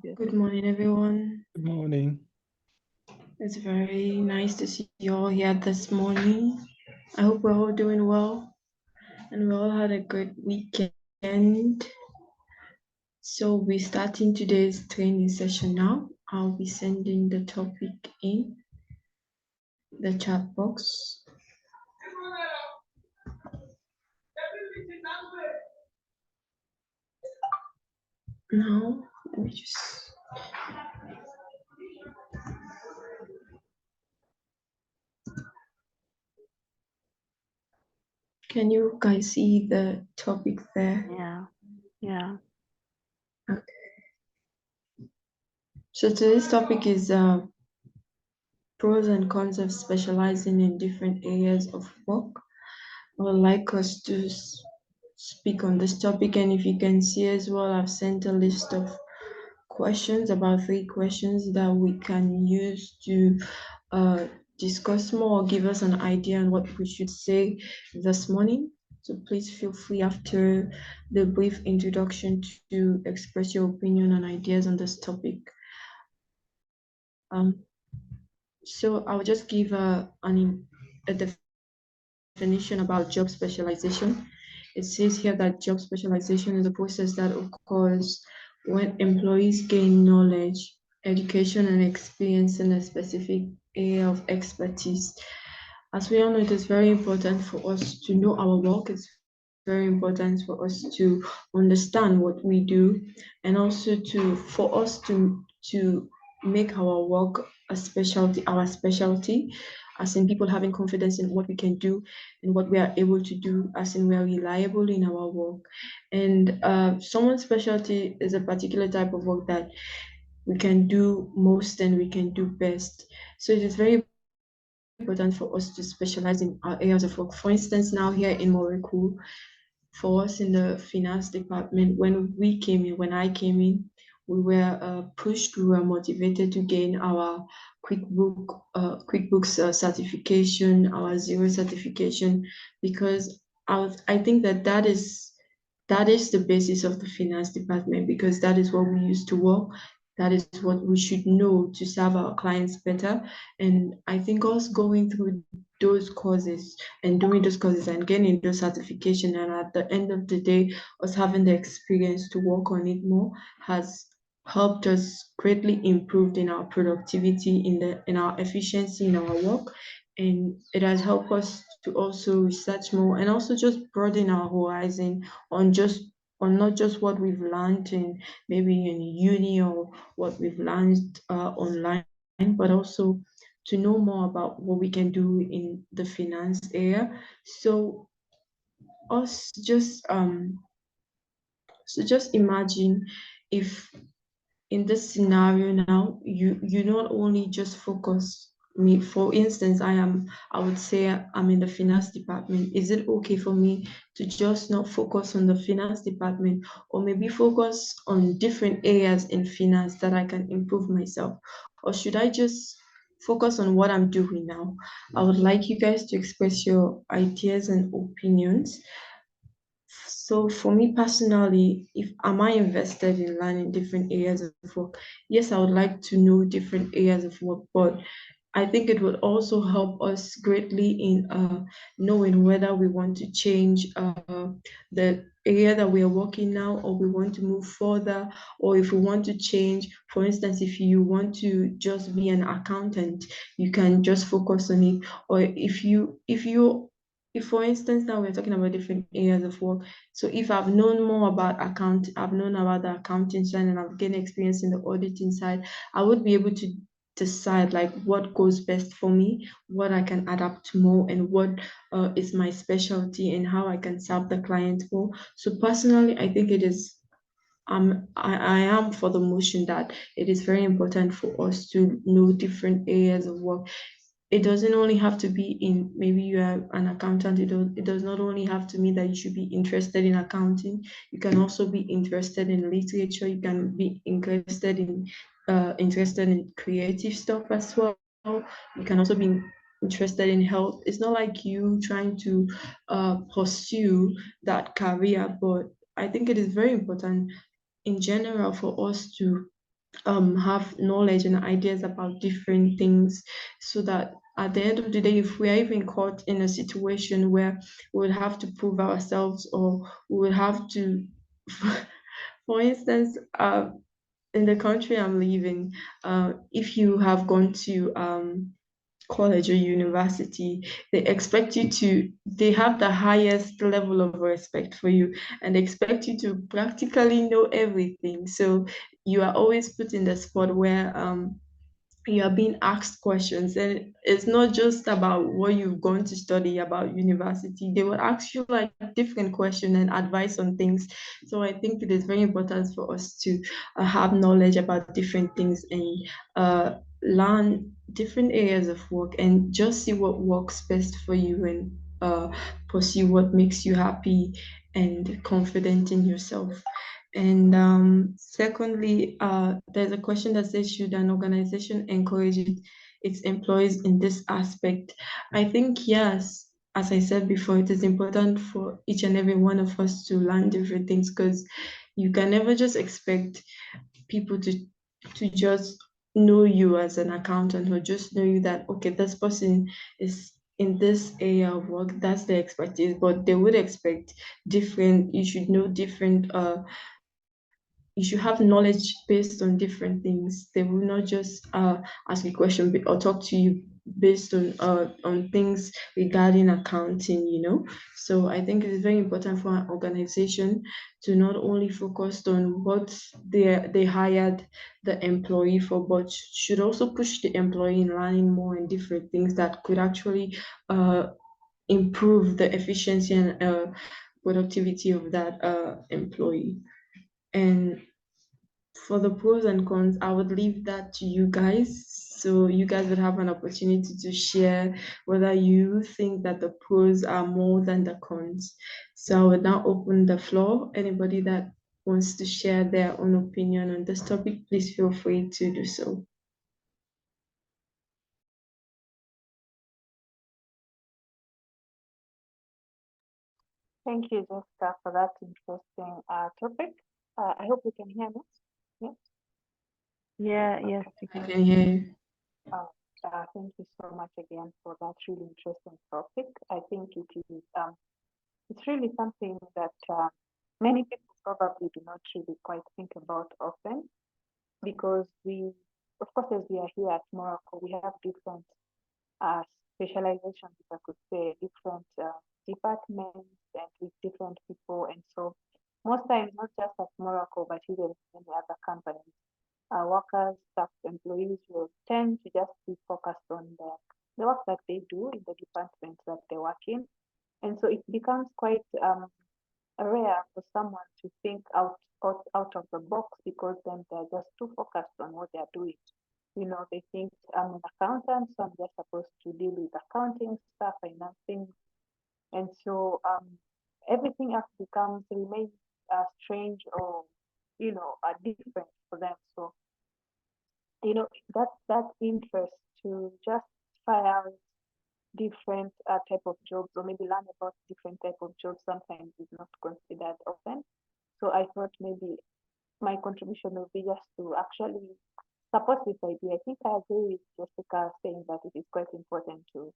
Good morning, everyone. Good morning. It's very nice to see you all here this morning. I hope we're all doing well and we all had a great weekend. So we're starting today's training session now. I'll be sending the topic in the chat box. Now, let me just... Can you guys see the topic there? Yeah. Okay. So today's topic is pros and cons of specializing in different areas of work. I would like us to speak on this topic, and if you can see as well, I've sent a list of questions, about 3 questions that we can use to discuss more or give us an idea on what we should say this morning. So please feel free after the brief introduction to express your opinion and ideas on this topic. So I'll just give a definition about job specialization. It says here that job specialization is a process that occurs when employees gain knowledge, education, and experience in a specific area of expertise. As we all know, it is very important for us to know our work. It's very important for us to understand what we do, and also for us to make our work a specialty, our specialty, as in people having confidence in what we can do and what we are able to do, as in we are reliable in our work. And someone's specialty is a particular type of work that we can do most and we can do best. So it is very important for us to specialize in our areas of work. For instance, now here in Moracle, for us in the finance department, when I came in, we were pushed, we were motivated to gain our QuickBooks certification, our Zero certification, because I think that is the basis of the finance department, because that is what we used to work. That is what we should know to serve our clients better. And I think us going through those courses and doing those courses and getting those certification, and at the end of the day, us having the experience to work on it more, has helped us greatly improved in our productivity, in our efficiency in our work. And it has helped us to also research more and also just broaden our horizon on just on not just what we've learned in maybe in uni or what we've learned online, but also to know more about what we can do in the finance area. So us just just imagine if in this scenario now you not only just focus me. For instance, I would say I'm in the finance department. Is it okay for me to just not focus on the finance department, or maybe focus on different areas in finance that I can improve myself? Or should I just focus on what I'm doing now? I would like you guys to express your ideas and opinions. So for me personally, if am I invested in learning different areas of work? Yes, I would like to know different areas of work, but I think it would also help us greatly in knowing whether we want to change the area that we are working now, or we want to move further, or if we want to change. For instance, if you want to just be an accountant, you can just focus on it. Or if for instance now we're talking about different areas of work, so if I've known more about I've known about the accounting side and I've gained experience in the auditing side, I would be able to decide like what goes best for me, what I can adapt more, and what is my specialty and how I can serve the client more. So personally, I think it is I am for the motion that it is very important for us to know different areas of work. It doesn't only have to be in, maybe you are an accountant, it does not only have to mean that you should be interested in accounting. You can also be interested in literature, you can be interested in creative stuff as well. You can also be interested in health. It's not like you trying to pursue that career, but I think it is very important in general for us to have knowledge and ideas about different things, so that at the end of the day, if we are even caught in a situation where we would have to prove ourselves, or we would have to for instance, in the country I'm living, if you have gone to college or university, they have the highest level of respect for you, and they expect you to practically know everything. So you are always put in the spot where you are being asked questions, and it's not just about what you've gone to study about university. They will ask you like different questions and advice on things. So I think it is very important for us to have knowledge about different things, and learn different areas of work, and just see what works best for you, and pursue what makes you happy and confident in yourself. And secondly, there's a question that says, should an organization encourage its employees in this aspect? I think yes. As I said before, it is important for each and every one of us to learn different things, because you can never just expect people to just know you as an accountant, or just know you that okay, this person is in this area of work, that's their expertise. But they would expect different. You should know different you should have knowledge based on different things. They will not just ask a question or talk to you based on things regarding accounting, you know. So I think it is very important for an organization to not only focus on what they hired the employee for, but should also push the employee in learning more and different things that could actually uh, improve the efficiency and productivity of that employee. And for the pros and cons, I would leave that to you guys. So you guys would have an opportunity to share whether you think that the pros are more than the cons. So I would now open the floor. Anybody that wants to share their own opinion on this topic, please feel free to do so. Thank you, Jessica, for that interesting topic. I hope you can hear me. Yes. Yes, you I can. can hear you. Uh, Thank you so much again for that really interesting topic. I think it's really something that many people probably do not really quite think about often, because of course, as we are here at Moracle, we have different uh, specializations, if I could say, different departments and with different people. And so most times, not just at Moracle, but even in the other companies, workers, staff, employees will tend to just be focused on the work that they do in the departments that they work in. And so it becomes quite rare for someone to think out of the box, because then they're just too focused on what they're doing. You know, they think I'm an accountant, so I'm just supposed to deal with accounting stuff, financing. And so everything else remains strange, or, different for them. So, that interest to just try out different type of jobs, or maybe learn about different type of jobs, sometimes is not considered often. So I thought maybe my contribution would be just to actually support this idea. I think I agree with Jessica saying that it is quite important to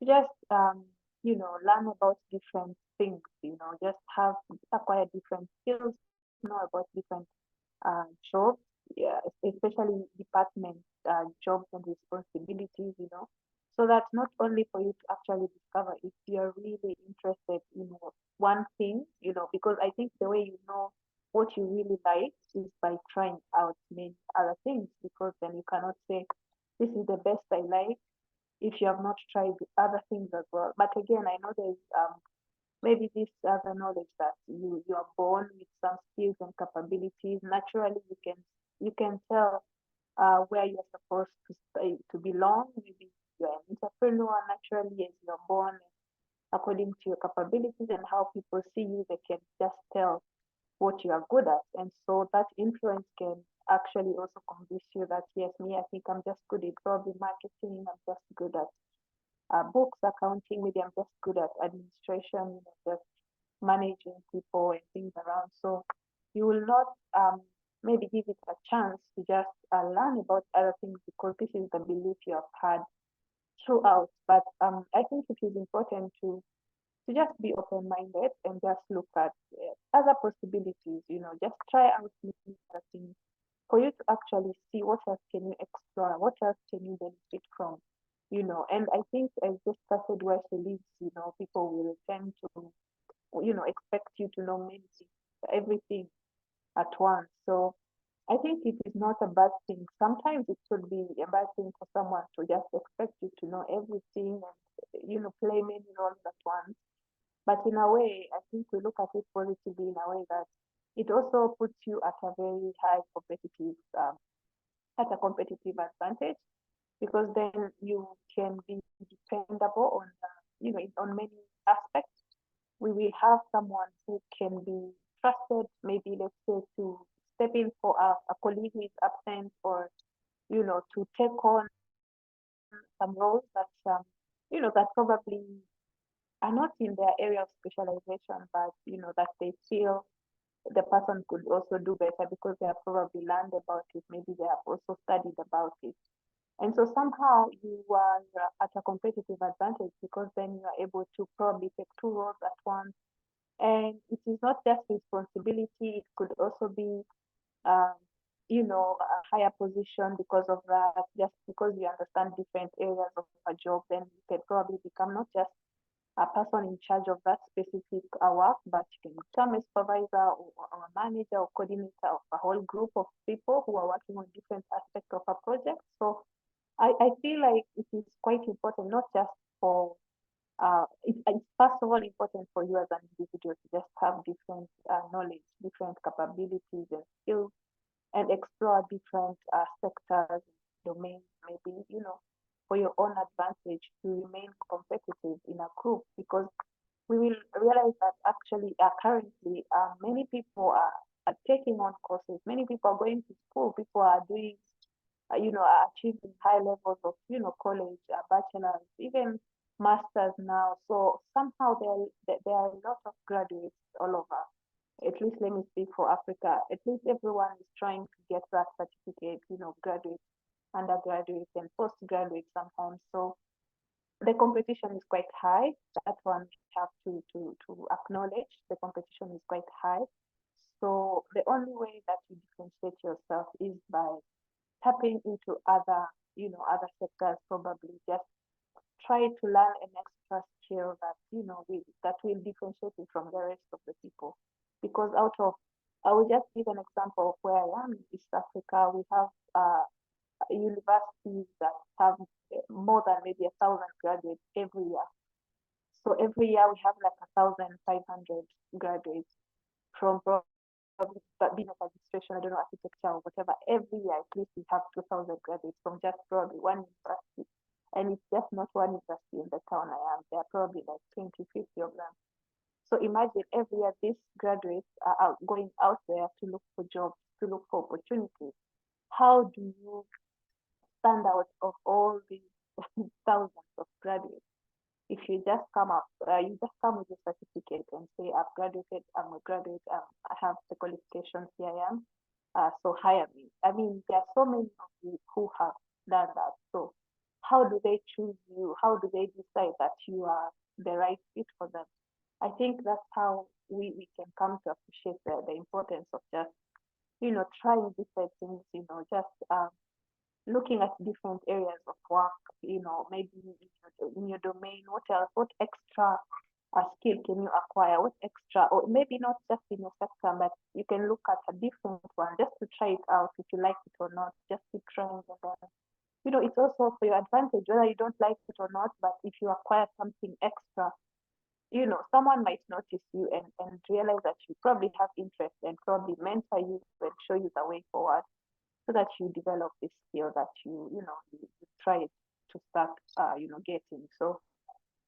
just learn about different things, just acquire different skills, know about different jobs, yeah, especially department jobs and responsibilities, so that not only for you to actually discover if you're really interested in one thing, because I think the way you know what you really like is by trying out many other things, because then you cannot say this is the best I like if you have not tried other things as well. But again, I know there's maybe this other knowledge that you are born with some skills and capabilities. Naturally, you can tell where you're supposed to stay, to belong. Maybe you're an entrepreneur naturally as you're born, according to your capabilities and how people see you. They can just tell what you are good at, and so that influence can actually also convince you that yes, me, I think I'm just good at probably marketing. I'm just good at books, accounting. Maybe I'm just good at administration, just managing people and things around. So you will not maybe give it a chance to just learn about other things, because this is the belief you have had throughout. But I think it is important to just be open-minded and just look at other possibilities, just try out many other things for you to actually see what else can you explore, what else can you benefit from, and I think as this started where she lives, people will tend to, expect you to know many things, everything at once. So I think it is not a bad thing. Sometimes it could be a bad thing for someone to just expect you to know everything and, play many roles at once. But in a way, I think we look at it positively in a way that it also puts you at a very high competitive, at a competitive advantage, because then you can be dependable on, on many aspects. We will have someone who can be trusted, maybe let's say to step in for a colleague who is absent, or, to take on some roles that, that probably are not in their area of specialization, but that they feel the person could also do better because they have probably learned about it. Maybe they have also studied about it. And so somehow you are at a competitive advantage, because then you are able to probably take two roles at once. And it is not just responsibility, it could also be, um, a higher position because of that. Just because you understand different areas of a job, then you can probably become not just a person in charge of that specific work, but you can become a supervisor or a manager or coordinator of a whole group of people who are working on different aspects of a project. So I feel like it is quite important, not just for, it's first of all important for you as an individual to just have different knowledge, different capabilities and skills, and explore different sectors, domains, maybe, for your own advantage to remain competitive in a group, because we will realize that actually currently many people are taking on courses, many people are going to school, people are doing, are achieving high levels of, college, bachelor's, even masters now. So somehow there are a lot of graduates all over. At least let me speak for Africa. At least everyone is trying to get that certificate, graduate, undergraduate, and postgraduate sometimes. So the competition is quite high. That one we have to acknowledge. The competition is quite high. So the only way that you differentiate yourself is by tapping into other, other sectors, probably just try to learn an extra skill that, that will differentiate you from the rest of the people. Because I will just give an example of where I am in East Africa. We have universities that have more than maybe 1,000 graduates every year. So every year we have like 1,500 graduates from probably business administration, I don't know, architecture or whatever. Every year at least we have 2,000 graduates from just probably one university. And it's just not one university in the town I am. There are probably like 20, 50 of them. So imagine every year these graduates are going out there to look for jobs, to look for opportunities. How do you stand out of all these thousands of graduates? If you just come up, you just come with a certificate and say, I've graduated, I'm a graduate, I have the qualifications, here I am, so hire me. I mean, there are so many of you who have done that. So how do they choose you? How do they decide that you are the right fit for them? I think that's how we can come to appreciate the importance of just, trying different things, just looking at different areas of work, maybe in your domain, what else, what extra skill can you acquire, what extra, or maybe not just in your sector, but you can look at a different one just to try it out, if you like it or not, just keep trying. And then, it's also for your advantage, whether you don't like it or not, but if you acquire something extra, someone might notice you and realize that you probably have interest and probably mentor you and show you the way forward, so that you develop this skill that you try to start, getting. So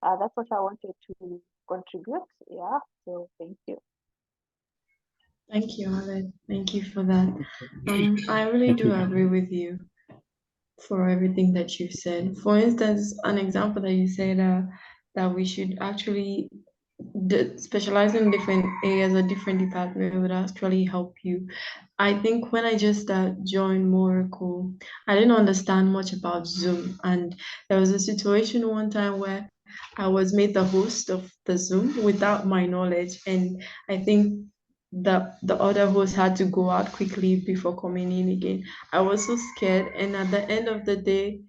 that's what I wanted to contribute. Yeah. So thank you. Thank you, Alan. Thank you for that. I really do agree with you for everything that you said. For instance, an example that you said that we should actually specializing in different areas or different departments would actually help you. I think when I just joined Moracle, I didn't understand much about Zoom, and there was a situation one time where I was made the host of the Zoom without my knowledge, and I think the other host had to go out quickly before coming in again. I was so scared, and at the end of the day,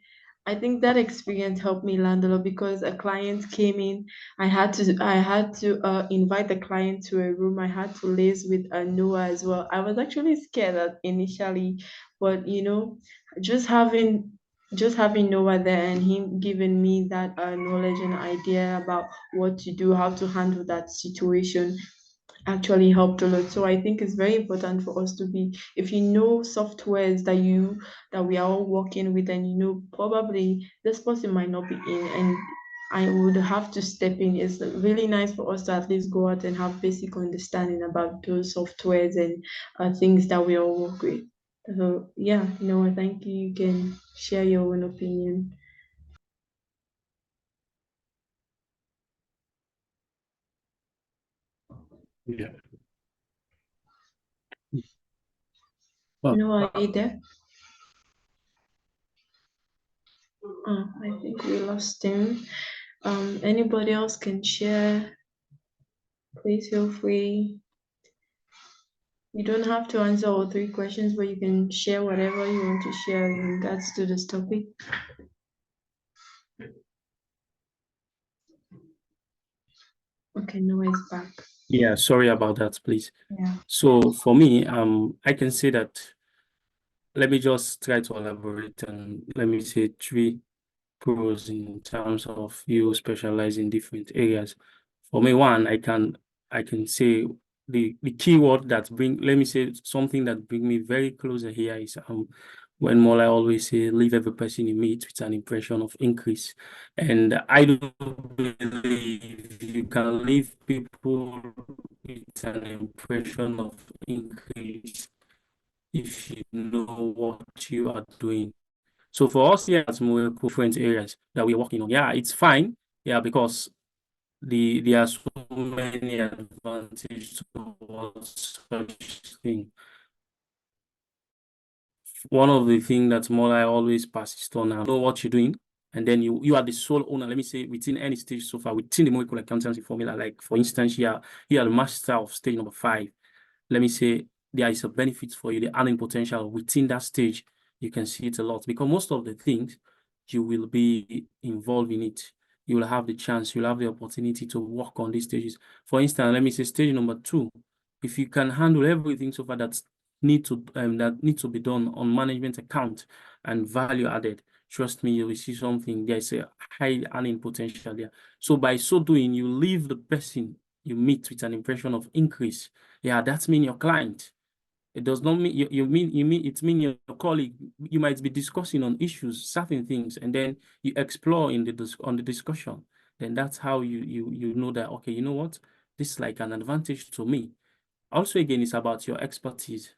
I think that experience helped me land a lot because a client came in. I had to invite the client to a room. I had to liaise with Noah as well. I was actually scared initially, but just having Noah there and him giving me that knowledge and idea about what to do, how to handle that situation actually helped a lot. So I think it's very important for us to be, if you know softwares that we are all working with, and probably this person might not be in, and I would have to step in. It's really nice for us to at least go out and have basic understanding about those softwares and things that we all work with. So yeah, I thank you. You can share your own opinion. Yeah. Well, Noah, are you there? Oh, I think we lost him. Anybody else can share? Please feel free. You don't have to answer all 3 questions, but you can share whatever you want to share in regards to this topic. Okay, Noah is back. yeah, sorry about that, please. Yeah. So for me, I can say that, let me just try to elaborate and let me say 3 pros in terms of you specialize in different areas. For me, one, I can say the key word that let me say something that bring me very closer here is when Mola always say, leave every person you meet with an impression of increase. And I do believe you can leave people with an impression of increase if you know what you are doing. So for us here at Moracle, different areas that we're working on, yeah, it's fine. Yeah, because there are so many advantages towards such thing. One of the things that Mola always persists on, know what you're doing, and then you are the sole owner. Let me say within any stage so far, within the Moracle accountancy formula, like for instance, you are the master of stage number 5. Let me say there is a benefit for you, the earning potential within that stage. You can see it a lot because most of the things you will be involved in it. You will have the chance, you'll have the opportunity to work on these stages. For instance, let me say stage number 2. If you can handle everything so far that need to be done on management account and value added, trust me, you will see something. There's a high earning potential there. So by so doing, you leave the person you meet with an impression of increase. Yeah, that's mean your client. It does not mean it mean your colleague. You might be discussing on issues, certain things, and then you explore on the discussion. Then that's how you know that, okay, you know what, this is like an advantage to me. Also, again, it's about your expertise.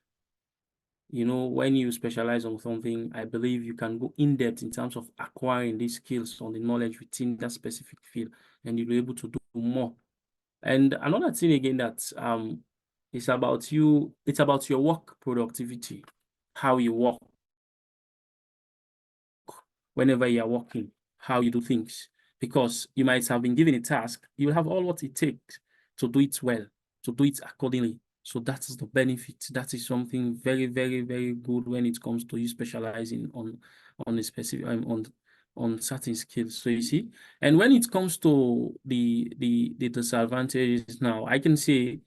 When you specialize on something, I believe you can go in depth in terms of acquiring these skills on the knowledge within that specific field, and you'll be able to do more. And another thing again that it's about your work productivity, how you work whenever you are working, how you do things. Because you might have been given a task, you will have all what it takes to do it well, to do it accordingly. So that is the benefit. That is something very, very, very good when it comes to you specializing on a specific on certain skills. So you see, and when it comes to the disadvantages now, I can say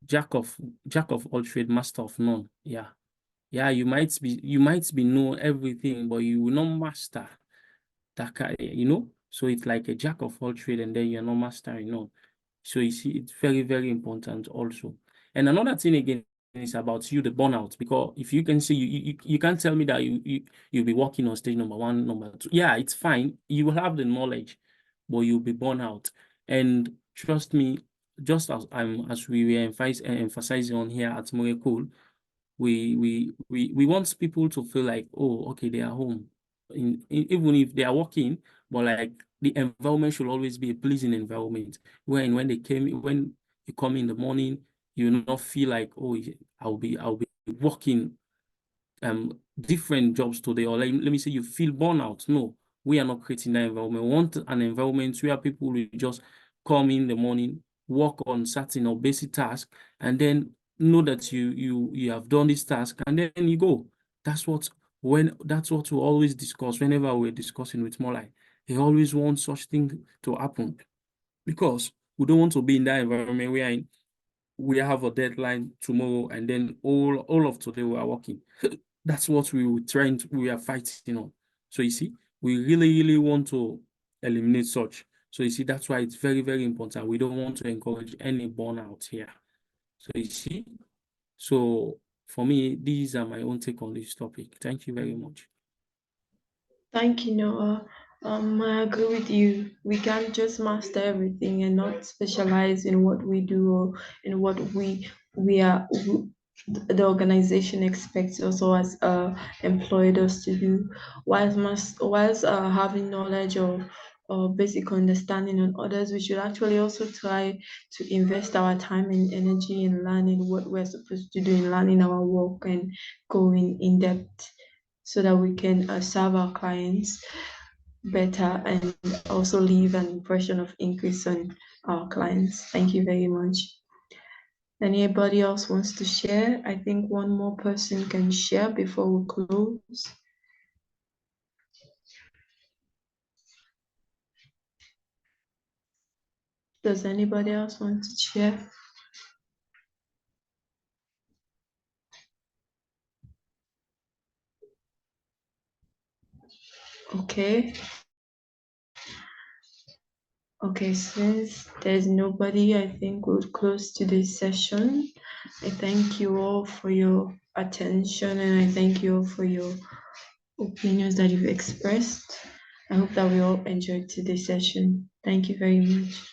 jack of all trade, master of none. Yeah, you might be know everything, but you will not master that kind, so it's like a jack of all trade, and then you're not mastering none. So you see, it's very, very important also. And another thing again is about the burnout, because if you can see, you can't tell me that you'll be working on stage number 1, number 2. Yeah, it's fine. You will have the knowledge, but you'll be burnt out. And trust me, just as we were emphasizing on here at Moracle, we want people to feel like, oh, okay, they are home, even if they are working, but like the environment should always be a pleasing environment. When you come in the morning, you will not feel like, oh, I'll be working different jobs today, or let me say you feel burnout. No, we are not creating that environment. We want an environment where people will just come in the morning, work on certain or basic tasks, and then know that you have done this task, and then you go. That's what we always discuss whenever we're discussing with Molai. He always wants such thing to happen, because we don't want to be in that environment where we have a deadline tomorrow and then all of today we are working. That's what we are fighting on. So you see, we really want to eliminate such. So you see, that's why it's very, very important. We don't want to encourage any burnout here. So you see, so for me, these are my own take on this topic. Thank you very much. Thank you, Noah. I agree with you. We can't just master everything and not specialize in what we do or in what the organization expects also as employed us to do. Whilst having knowledge or basic understanding on others, we should actually also try to invest our time and energy in learning what we're supposed to do in learning our work and going in depth, so that we can serve our clients better and also leave an impression of increase on our clients. Thank you very much. Anybody else wants to share? I think one more person can share before we close. Does anybody else want to share? Okay. Okay, since there's nobody, I think we'll close today's session. I thank you all for your attention, and I thank you all for your opinions that you've expressed. I hope that we all enjoyed today's session. Thank you very much.